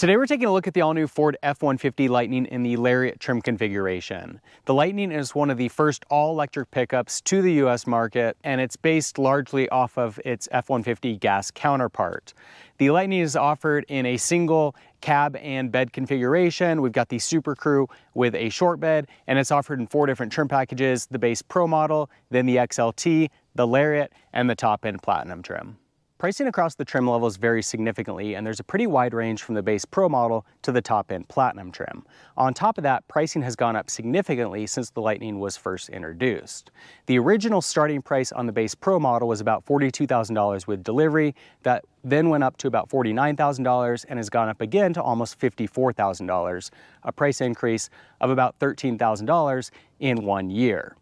Today we're taking a look at the all-new Ford F-150 Lightning in the Lariat trim configuration. The Lightning is one of the first all-electric pickups to the US market, and it's based largely off of its F-150 gas counterpart. The Lightning is offered in a single cab and bed configuration. We've got the Super Crew with a short bed, and it's offered in 4 different trim packages: the base Pro model, then the XLT, the Lariat, and the top-end Platinum trim. Pricing across the trim levels varies significantly, and there's a pretty wide range from the base Pro model to the top-end Platinum trim. On top of that, pricing has gone up significantly since the Lightning was first introduced. The original starting price on the base Pro model was about $42,000 with delivery. That then went up to about $49,000 and has gone up again to almost $54,000, a price increase of about $13,000 in 1 year.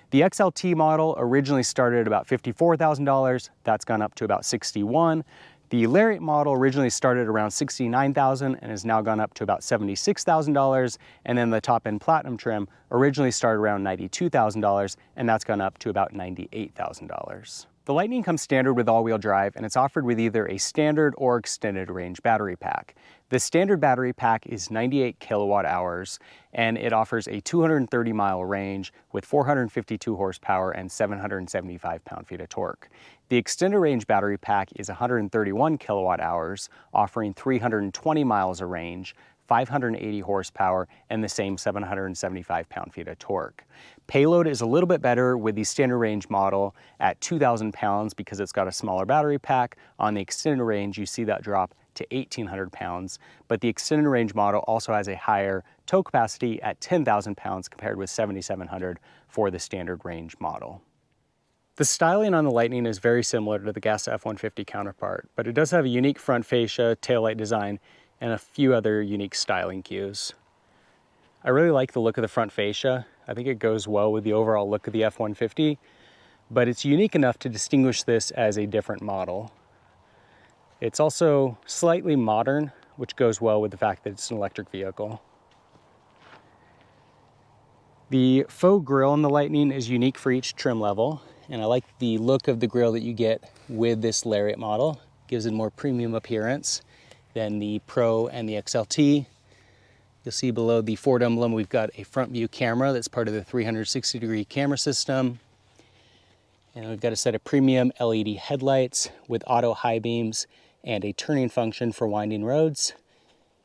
The XLT model originally started at about $54,000. That's gone up to about $61,000. The Lariat model originally started around $69,000 and has now gone up to about $76,000. And then the top-end Platinum trim originally started around $92,000, and that's gone up to about $98,000. The Lightning comes standard with all-wheel drive, and it's offered with either a standard or extended range battery pack. The standard battery pack is 98 kilowatt hours, and it offers a 230-mile range with 452 horsepower and 775 pound-feet of torque. The extended range battery pack is 131 kilowatt hours, offering 320 miles of range, 580 horsepower, and the same 775 pound-feet of torque. Payload is a little bit better with the standard range model at 2,000 pounds because it's got a smaller battery pack. On the extended range, you see that drop to 1,800 pounds, but the extended range model also has a higher tow capacity at 10,000 pounds compared with 7,700 for the standard range model. The styling on the Lightning is very similar to the gas F-150 counterpart, but it does have a unique front fascia, taillight design, and a few other unique styling cues. I really like the look of the front fascia. I think it goes well with the overall look of the F-150, but it's unique enough to distinguish this as a different model. It's also slightly modern, which goes well with the fact that it's an electric vehicle. The faux grille on the Lightning is unique for each trim level, and I like the look of the grille that you get with this Lariat model. It gives it a more premium appearance than the Pro and the XLT. You'll see below the Ford emblem, we've got a front view camera that's part of the 360-degree camera system. And we've got a set of premium LED headlights with auto high beams and a turning function for winding roads.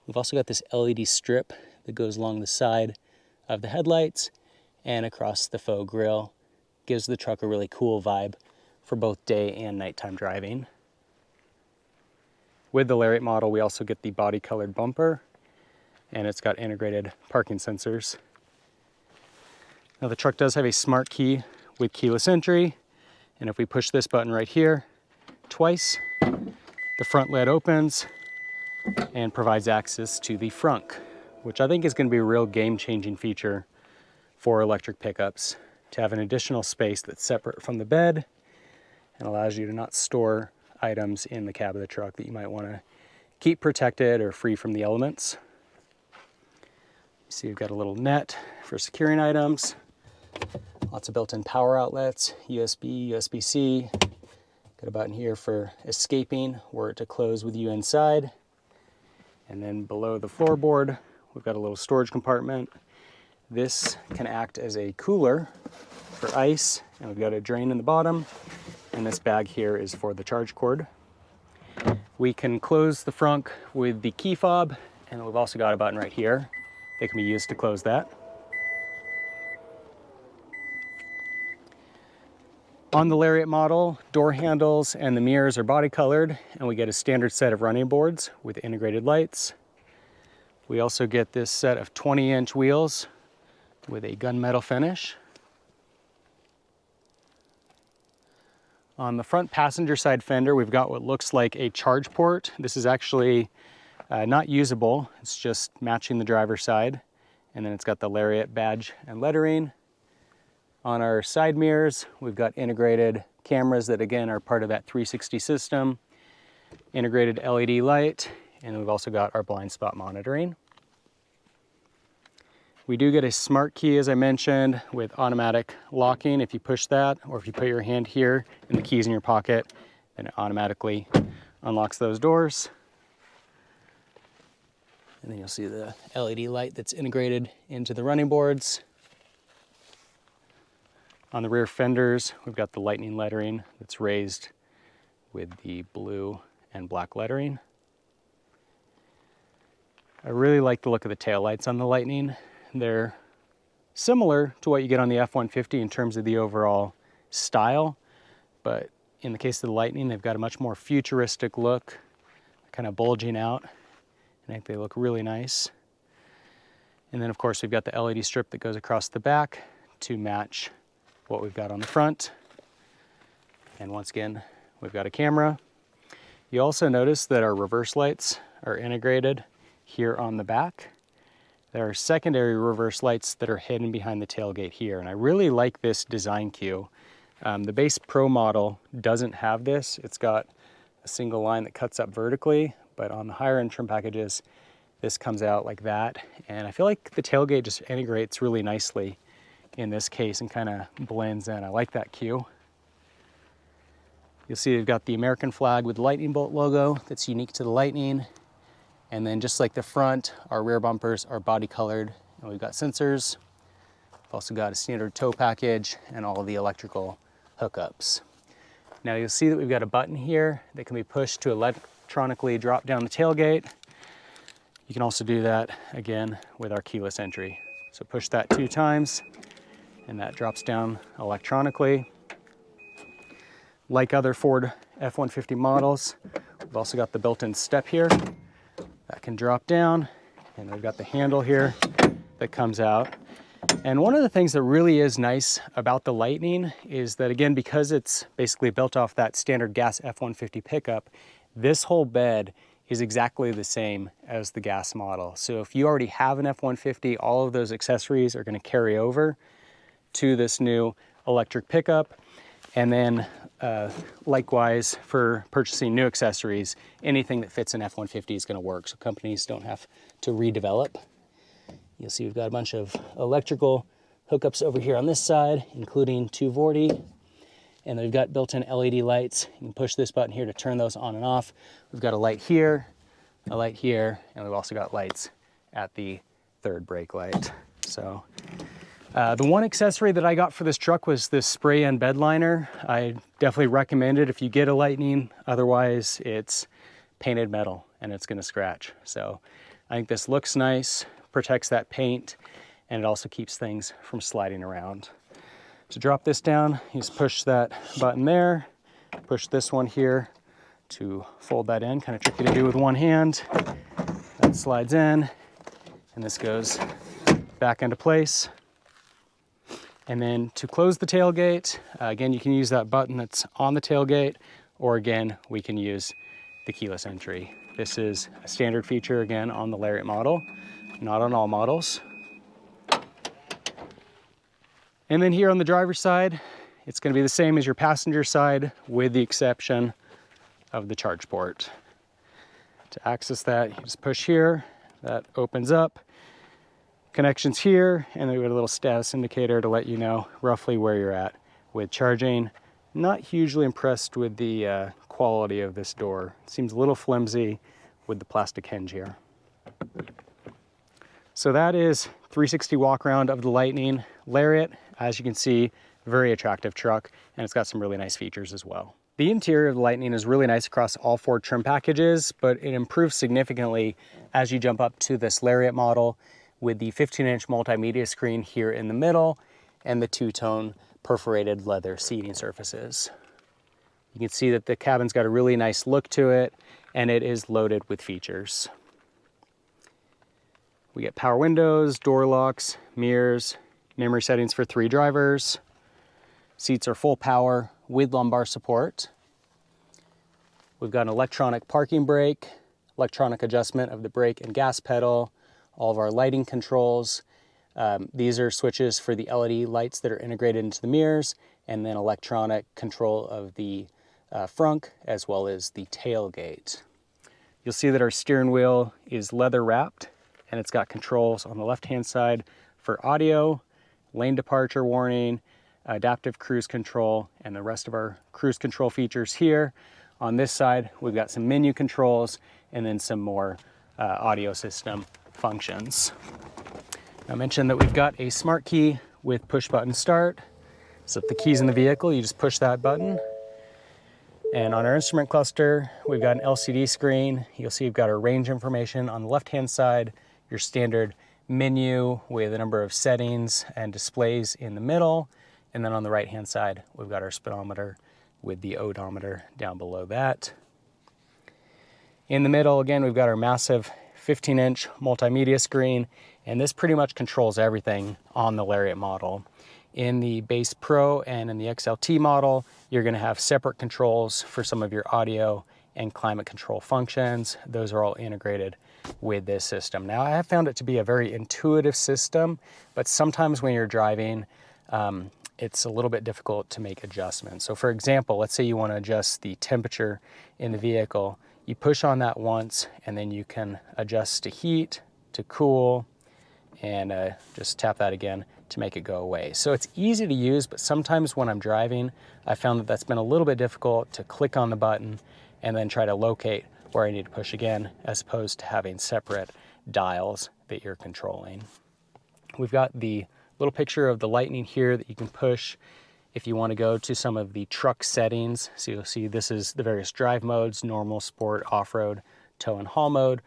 We've also got this LED strip that goes along the side of the headlights and across the faux grille. Gives the truck a really cool vibe for both day and nighttime driving. With the Lariat model, we also get the body-colored bumper, and it's got integrated parking sensors. Now the truck does have a smart key with keyless entry, and if we push this button right here twice, the front lid opens and provides access to the frunk, which I think is going to be a real game-changing feature for electric pickups, to have an additional space that's separate from the bed and allows you to not store items in the cab of the truck that you might want to keep protected or free from the elements. You see, you've got a little net for securing items, lots of built-in power outlets, USB, USB-C, got a button here for escaping or to close with you inside. And then below the floorboard, we've got a little storage compartment. This can act as a cooler for ice, and we've got a drain in the bottom. And this bag here is for the charge cord. We can close the frunk with the key fob, and we've also got a button right here that can be used to close that. On the Lariat model, door handles and the mirrors are body colored, and we get a standard set of running boards with integrated lights. We also get this set of 20-inch wheels with a gunmetal finish. On the front passenger side fender, we've got what looks like a charge port. This is actually not usable. It's just matching the driver's side. And then it's got the Lariat badge and lettering. On our side mirrors, we've got integrated cameras that again are part of that 360 system, integrated LED light, and we've also got our blind spot monitoring. We do get a smart key, as I mentioned, with automatic locking. If you push that, or if you put your hand here and the key's in your pocket, then it automatically unlocks those doors. And then you'll see the LED light that's integrated into the running boards. On the rear fenders, we've got the Lightning lettering that's raised with the blue and black lettering. I really like the look of the taillights on the Lightning. They're similar to what you get on the F-150 in terms of the overall style, but in the case of the Lightning, they've got a much more futuristic look, kind of bulging out. I think they look really nice. And then of course we've got the LED strip that goes across the back to match what we've got on the front. And once again, we've got a camera. You also notice that our reverse lights are integrated here on the back. There are secondary reverse lights that are hidden behind the tailgate here. And I really like this design cue. The base Pro model doesn't have this. It's got a single line that cuts up vertically, but on the higher end trim packages, this comes out like that. And I feel like the tailgate just integrates really nicely in this case and kind of blends in. I like that cue. You'll see we've got the American flag with the Lightning Bolt logo that's unique to the Lightning. And then just like the front, our rear bumpers are body colored and we've got sensors. We've also got a standard tow package and all of the electrical hookups. Now you'll see that we've got a button here that can be pushed to electronically drop down the tailgate. You can also do that again with our keyless entry. So push that 2 times and that drops down electronically. Like other Ford F-150 models, we've also got the built-in step here that can drop down, and we've got the handle here that comes out. And one of the things that really is nice about the Lightning is that, again, because it's basically built off that standard gas F-150 pickup, this whole bed is exactly the same as the gas model. So if you already have an F-150, all of those accessories are going to carry over to this new electric pickup. And then likewise for purchasing new accessories, anything that fits an F-150 is going to work. So companies don't have to redevelop. You'll see we've got a bunch of electrical hookups over here on this side, including 240. And then we've got built-in LED lights. You can push this button here to turn those on and off. We've got a light here, and we've also got lights at the third brake light. So the one accessory that I got for this truck was this spray-in bed liner. I definitely recommend it if you get a Lightning. Otherwise, it's painted metal and it's gonna scratch. So I think this looks nice, protects that paint, and it also keeps things from sliding around. To drop this down, you just push that button there, push this one here to fold that in, kind of tricky to do with one hand. That slides in, and this goes back into place. And then to close the tailgate, again, you can use that button that's on the tailgate, or again, we can use the keyless entry. This is a standard feature, again, on the Lariat model, not on all models. And then here on the driver's side, it's going to be the same as your passenger side with the exception of the charge port. To access that, you just push here, that opens up. Connections here, and then we have a little status indicator to let you know roughly where you're at with charging. Not hugely impressed with the quality of this door. It seems a little flimsy with the plastic hinge here. So that is 360 walk around of the Lightning Lariat. As you can see, very attractive truck, and it's got some really nice features as well. The interior of the Lightning is really nice across all 4 trim packages, but it improves significantly as you jump up to this Lariat model with the 15-inch multimedia screen here in the middle and the 2-tone perforated leather seating surfaces. You can see that the cabin's got a really nice look to it, and it is loaded with features. We get power windows, door locks, mirrors, memory settings for 3 drivers. Seats are full power with lumbar support. We've got an electronic parking brake, electronic adjustment of the brake and gas pedal, all of our lighting controls. These are switches for the LED lights that are integrated into the mirrors, and then electronic control of the frunk as well as the tailgate. You'll see that our steering wheel is leather wrapped, and it's got controls on the left-hand side for audio, lane departure warning, adaptive cruise control, and the rest of our cruise control features here. On this side, we've got some menu controls and then some more audio system functions. I mentioned that we've got a smart key with push button start. So if the key's in the vehicle, you just push that button. And on our instrument cluster, we've got an LCD screen. You'll see we've got our range information on the left-hand side, your standard menu with a number of settings and displays in the middle. And then on the right-hand side, we've got our speedometer with the odometer down below that. In the middle, again, we've got our massive 15-inch multimedia screen, and this pretty much controls everything on the Lariat model. In the Base Pro and in the XLT model, you're going to have separate controls for some of your audio and climate control functions. Those are all integrated with this system. Now, I have found it to be a very intuitive system, but sometimes when you're driving, it's a little bit difficult to make adjustments. So for example, let's say you want to adjust the temperature in the vehicle. You push on that once, and then you can adjust to heat, to cool, and just tap that again to make it go away. So it's easy to use, but sometimes when I'm driving, I found that that's been a little bit difficult to click on the button and then try to locate where I need to push again, as opposed to having separate dials that you're controlling. We've got the little picture of the Lightning here that you can push if you want to go to some of the truck settings. So you'll see this is the various drive modes: normal, sport, off-road, tow and haul mode.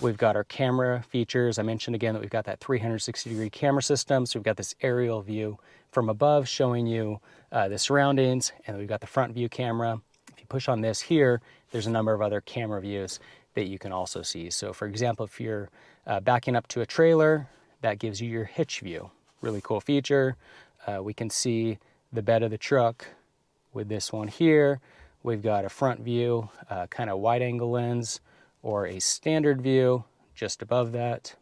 We've got our camera features. I mentioned again that we've got that 360-degree camera system. So we've got this aerial view from above showing you the surroundings, and we've got the front view camera. If you push on this here, there's a number of other camera views that you can also see. So for example, if you're backing up to a trailer, that gives you your hitch view. Really cool feature. We can see the bed of the truck with this one here. We've got a front view, kind of wide angle lens, or a standard view just above that,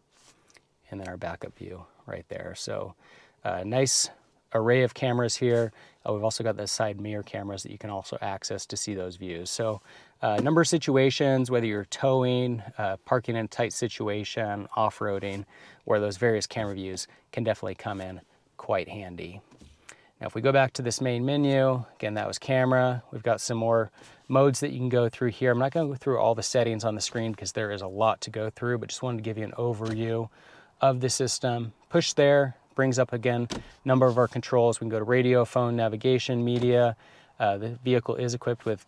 and then our backup view right there. So nice array of cameras here. We've also got the side mirror cameras that you can also access to see those views. So a number of situations, whether you're towing, parking in a tight situation, off-roading, where those various camera views can definitely come in quite handy. Now, if we go back to this main menu, again, that was camera. We've got some more modes that you can go through here. I'm not going to go through all the settings on the screen because there is a lot to go through, but just wanted to give you an overview of the system. Push there, brings up again a number of our controls. We can go to radio, phone, navigation, media. The vehicle is equipped with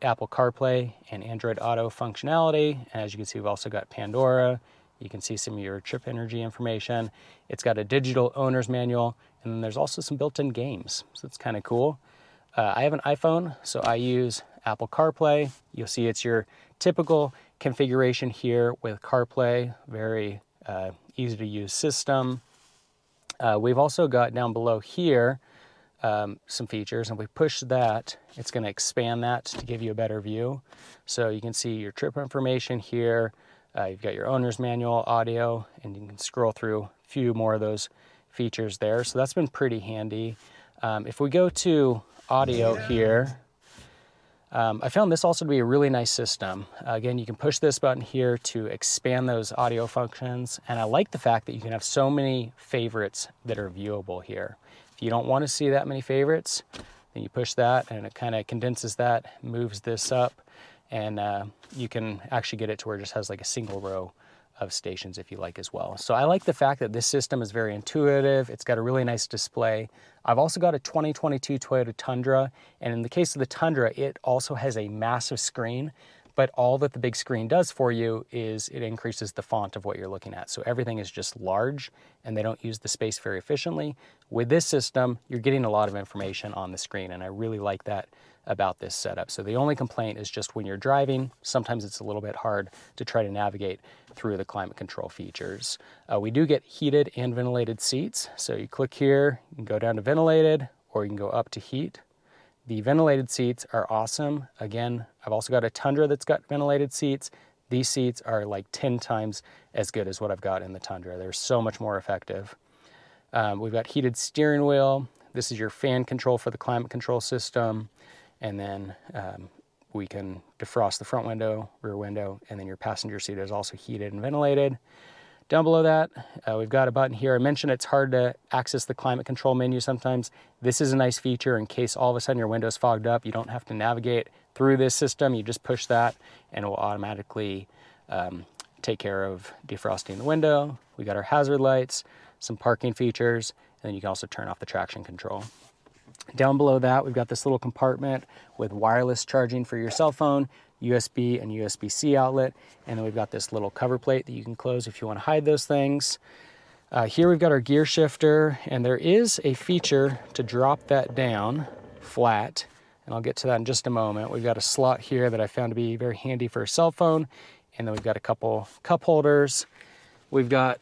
Apple CarPlay and Android Auto functionality. And as you can see, we've also got Pandora. You can see some of your trip energy information. It's got a digital owner's manual, and then there's also some built-in games, so it's kind of cool. I have an iPhone, so I use Apple CarPlay. You'll see it's your typical configuration here with CarPlay, very easy to use system. We've also got down below here some features, and if we push that, it's going to expand that to give you a better view. So you can see your trip information here. You've got your owner's manual, audio, and you can scroll through a few more of those features there. So that's been pretty handy. If we go to audio here, I found this also to be a really nice system. Again, you can push this button here to expand those audio functions. And I like the fact that you can have so many favorites that are viewable here. If you don't want to see that many favorites, then you push that and it kind of condenses that, moves this up, and you can actually get it to where it just has like a single row of stations if you like as well. So I like the fact that this system is very intuitive. It's got a really nice display. I've also got a 2022 Toyota Tundra, and in the case of the Tundra, it also has a massive screen, but all that the big screen does for you is it increases the font of what you're looking at. So everything is just large, and they don't use the space very efficiently. With this system, you're getting a lot of information on the screen, and I really like that about this setup. So the only complaint is just when you're driving, sometimes it's a little bit hard to try to navigate through the climate control features. We do get heated and ventilated seats. So you click here, you can go down to ventilated, or you can go up to heat. The ventilated seats are awesome. Again, I've also got a Tundra that's got ventilated seats. These seats are like 10 times as good as what I've got in the Tundra. They're so much more effective. We've got heated steering wheel. This is your fan control for the climate control system. And then we can defrost the front window, rear window, and then your passenger seat is also heated and ventilated. Down below that, we've got a button here. I mentioned it's hard to access the climate control menu sometimes. This is a nice feature in case all of a sudden your window's fogged up. You don't have to navigate through this system. You just push that and it will automatically take care of defrosting the window. We got our hazard lights, some parking features, and then you can also turn off the traction control. Down below that, we've got this little compartment with wireless charging for your cell phone, USB and USB-C outlet, and then we've got this little cover plate that you can close if you want to hide those things. Here we've got our gear shifter, and there is a feature to drop that down flat, and I'll get to that in just a moment. We've got a slot here that I found to be very handy for a cell phone, and then we've got a couple cup holders. We've got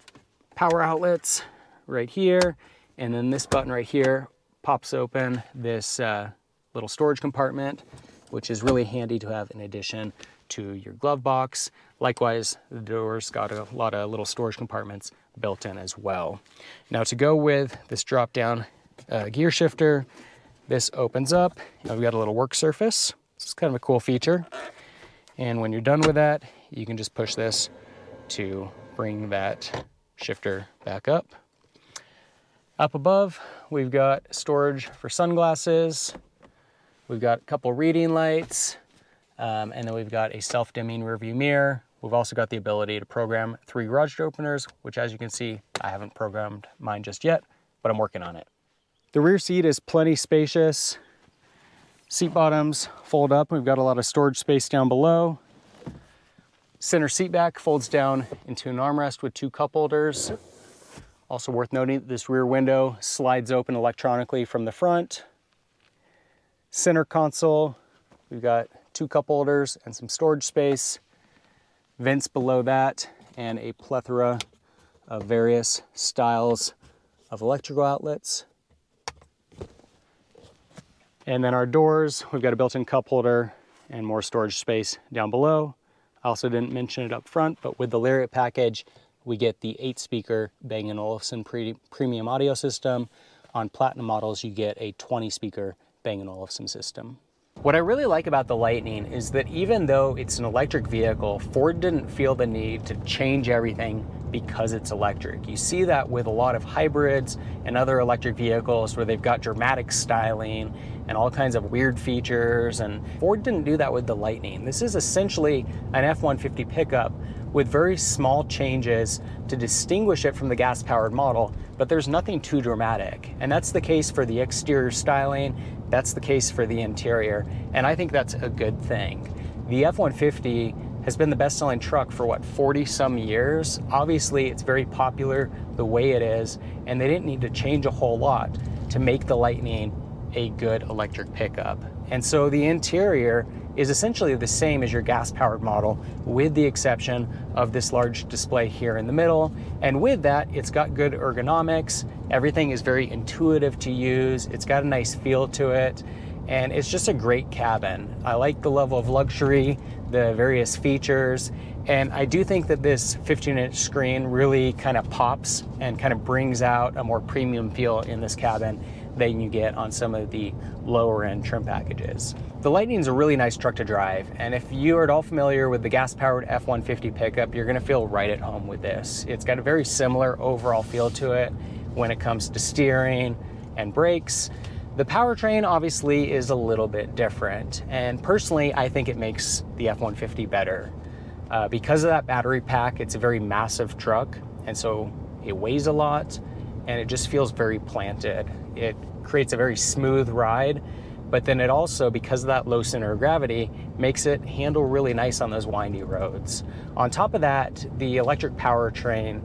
power outlets right here, and then this button right here pops open this little storage compartment, which is really handy to have in addition to your glove box. Likewise, the door's got a lot of little storage compartments built in as well. Now, to go with this drop down gear shifter, this opens up. We've got a little work surface. This is kind of a cool feature. And when you're done with that, you can just push this to bring that shifter back up. Up above, we've got storage for sunglasses. We've got a couple reading lights, and then we've got a self-dimming rearview mirror. We've also got the ability to program 3 garage door openers, which, as you can see, I haven't programmed mine just yet, but I'm working on it. The rear seat is plenty spacious. Seat bottoms fold up. We've got a lot of storage space down below. Center seat back folds down into an armrest with 2 cup holders. Also worth noting that this rear window slides open electronically from the front. Center console, we've got 2 cup holders and some storage space. Vents below that, and a plethora of various styles of electrical outlets. And then our doors, we've got a built-in cup holder and more storage space down below. I also didn't mention it up front, but with the Lariat package, we get the 8-speaker Bang & Olufsen premium audio system. On Platinum models, you get a 20-speaker Bang & Olufsen system. What I really like about the Lightning is that even though it's an electric vehicle, Ford didn't feel the need to change everything because it's electric. You see that with a lot of hybrids and other electric vehicles where they've got dramatic styling and all kinds of weird features, and Ford didn't do that with the Lightning. This is essentially an F-150 pickup with very small changes to distinguish it from the gas-powered model, but there's nothing too dramatic. And that's the case for the exterior styling, that's the case for the interior, and I think that's a good thing. The F-150 has been the best-selling truck for, what, 40-some years? Obviously, it's very popular the way it is, and they didn't need to change a whole lot to make the Lightning a good electric pickup. And so the interior is essentially the same as your gas-powered model, with the exception of this large display here in the middle. And with that, it's got good ergonomics. Everything is very intuitive to use. It's got a nice feel to it, and it's just a great cabin. I like the level of luxury, the various features, and I do think that this 15-inch screen really kind of pops and kind of brings out a more premium feel in this cabin than you get on some of the lower end trim packages. The Lightning is a really nice truck to drive, and if you are at all familiar with the gas-powered F-150 pickup, you're gonna feel right at home with this. It's got a very similar overall feel to it when it comes to steering and brakes. The powertrain obviously is a little bit different, and personally I think it makes the F-150 better. Because of that battery pack, it's a very massive truck, and so it weighs a lot, and it just feels very planted. It creates a very smooth ride, but then it also, because of that low center of gravity, makes it handle really nice on those windy roads. On top of that, the electric powertrain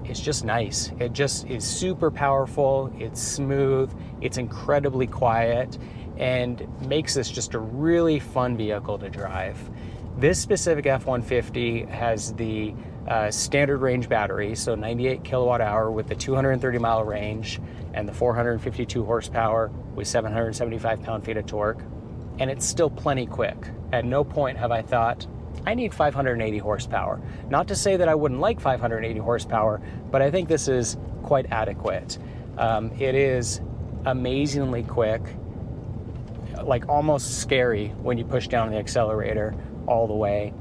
is just nice. It just is super powerful, it's smooth, it's incredibly quiet, and makes this just a really fun vehicle to drive. This specific F-150 has the standard range battery, so 98 kilowatt hour with the 230 mile range and the 452 horsepower with 775 pound-feet of torque, and it's still plenty quick. At no point have I thought, I need 580 horsepower. Not to say that I wouldn't like 580 horsepower, but I think this is quite adequate. It is amazingly quick, like almost scary when you push down the accelerator all the way,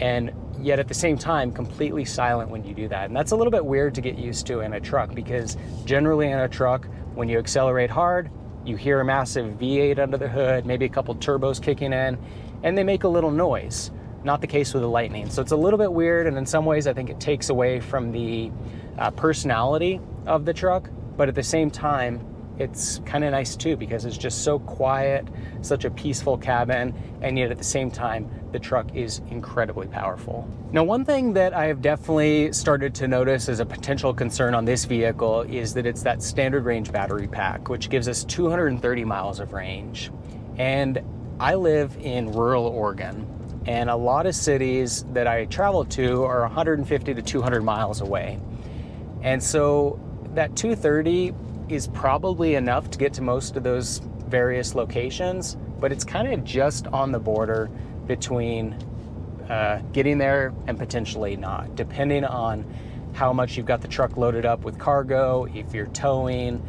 and yet at the same time completely silent when you do that. And that's a little bit weird to get used to in a truck, because generally in a truck, when you accelerate hard, you hear a massive V8 under the hood, maybe a couple turbos kicking in, and they make a little noise. Not the case with the Lightning. So it's a little bit weird, and in some ways I think it takes away from the personality of the truck, but at the same time, it's kind of nice too, because it's just so quiet, such a peaceful cabin, and yet at the same time, the truck is incredibly powerful. Now, one thing that I have definitely started to notice as a potential concern on this vehicle is that it's that standard range battery pack, which gives us 230 miles of range. And I live in rural Oregon, and a lot of cities that I travel to are 150 to 200 miles away. And so that 230 is probably enough to get to most of those various locations, but it's kind of just on the border between getting there and potentially not, depending on how much you've got the truck loaded up with cargo, if you're towing,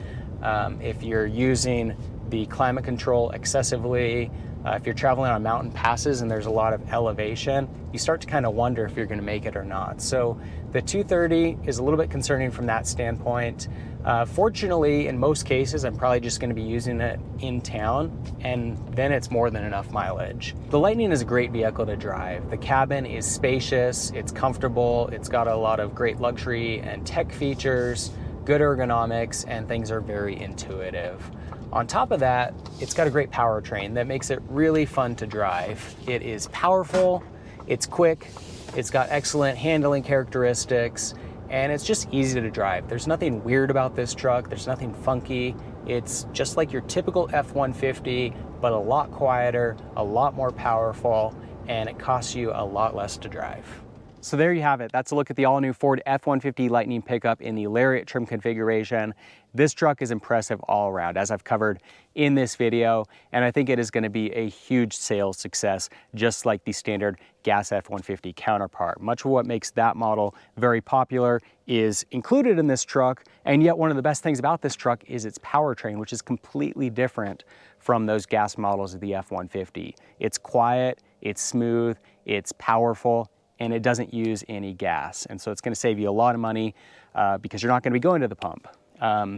if you're using the climate control excessively, if you're traveling on mountain passes and there's a lot of elevation, you start to kind of wonder if you're going to make it or not. So the 230 is a little bit concerning from that standpoint. Fortunately, in most cases, I'm probably just going to be using it in town, and then it's more than enough mileage. The Lightning is a great vehicle to drive. The cabin is spacious, it's comfortable, it's got a lot of great luxury and tech features, good ergonomics, and things are very intuitive. On top of that, it's got a great powertrain that makes it really fun to drive. It is powerful, it's quick, it's got excellent handling characteristics, and it's just easy to drive. There's nothing weird about this truck, there's nothing funky. It's just like your typical F-150, but a lot quieter, a lot more powerful, and it costs you a lot less to drive. So there you have it. That's a look at the all-new Ford F-150 Lightning pickup in the Lariat trim configuration. This truck is impressive all around, as I've covered in this video, and I think it is going to be a huge sales success, just like the standard gas F-150 counterpart. Much of what makes that model very popular is included in this truck, and yet one of the best things about this truck is its powertrain, which is completely different from those gas models of the F-150. It's quiet, it's smooth, it's powerful, and it doesn't use any gas. And so it's going to save you a lot of money because you're not going to be going to the pump.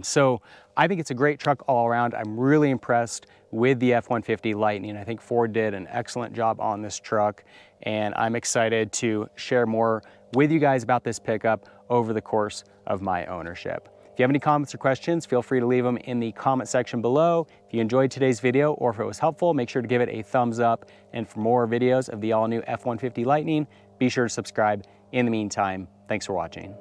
So I think it's a great truck all around. I'm really impressed with the F-150 Lightning. I think Ford did an excellent job on this truck, and I'm excited to share more with you guys about this pickup over the course of my ownership. If you have any comments or questions, feel free to leave them in the comment section below. If you enjoyed today's video or if it was helpful, make sure to give it a thumbs up. And for more videos of the all-new F-150 Lightning, be sure to subscribe. In the meantime, thanks for watching.